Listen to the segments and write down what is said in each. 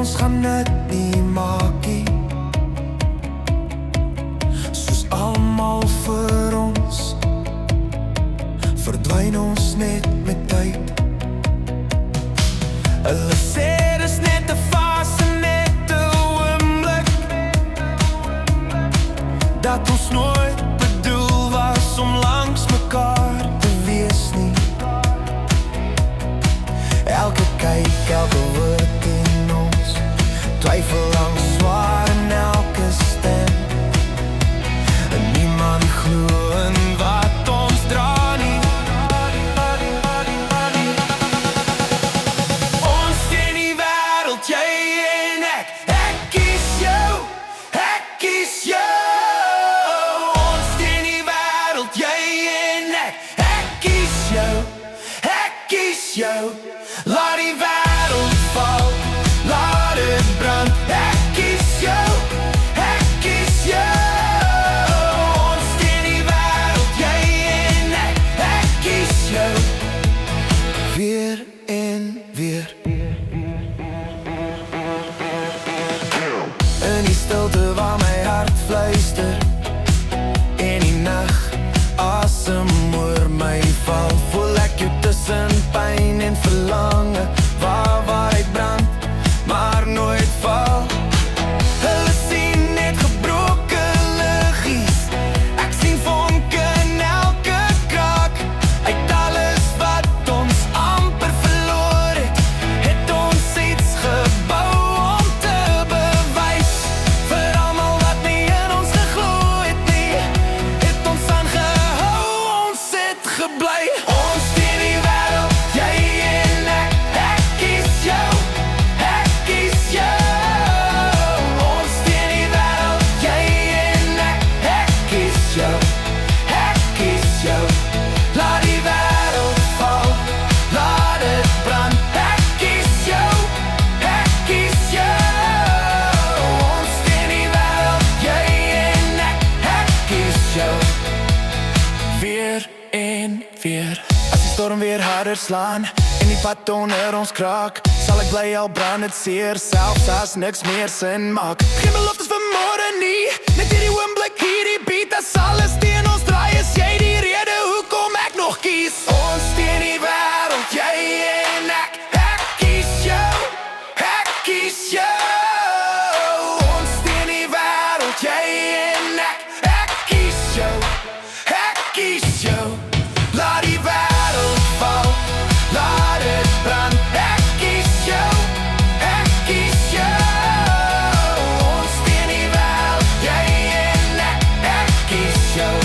ons gaan dit nie maak nie. Soos almal vir ons verdwyn ons net met tyd. Hulle sê dis net 'n fase, net 'n oomblik, dat ons nooit bedoel was om langs mekaar te wees nie. Elke kyk, elke woord in ons, twyfel langs swaar in elke stem. En niemand glo in wat ons dra nie. Ons teen die wêreld, jy en ek kies jou, ek kies jou. Ons teen die wêreld, jy en ek kies jou, ek kies jou. Laat die wêreld val, laat dit brand, ek kies jou, ek kies jou. Ons teen die wêreld, jy en ek kies jou. Weer en weer. In die stilte waar my hart fluister, in die nag asem oor my val, voel ek jou tussen pyn en verlange, waar waarheid brand, maar nooit val. Hulle sien net gebroke liggies, ek sien vonke in elke kraak. Uit alles wat ons amper verloor het ons iets gebou om te bewys. Vir almal wat nie in ons geglo het nie, het ons aangehou, ons het gebly. Ons teen die wêreld, jy en ek kies jou, ek kies jou. Ons teen die wêreld, jy en ek kies jou, ek kies jou. Laat die wêreld val, laat dit brand, ek kies jou, ek kies jou. Ons teen die wêreld, jy en ek kies jou. Weer en weer. As die storm weer harder slaan en die pad onder ons kraak, sal ek bly al brand het seer, selfs as niks meer sin maak. Geen beloftes vir môre nie, net hierdie oomblik, hierdie beat. As alles teen ons draai, is jy die rede hoekom ek nog kies. Ons teen die wêreld, jy en ek kies jou, ek kies jou. Ons teen die wêreld, jy en ek kies jou, ek kies jou. Laat die wêreld val, laat dit brand, ek kies jou, ek kies jou. Ons teen die wêreld, jy en ek kies jou.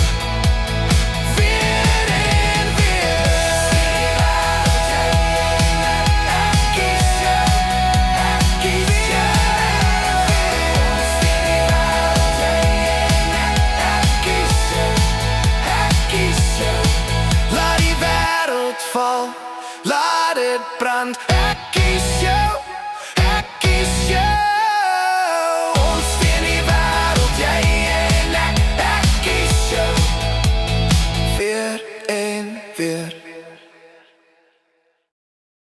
Weer en weer. Ek kies jou, ek kies jou. Ons teen die wêreld, jy en ek kies jou, ek kies jou. Laat die wêreld val, laat dit brand.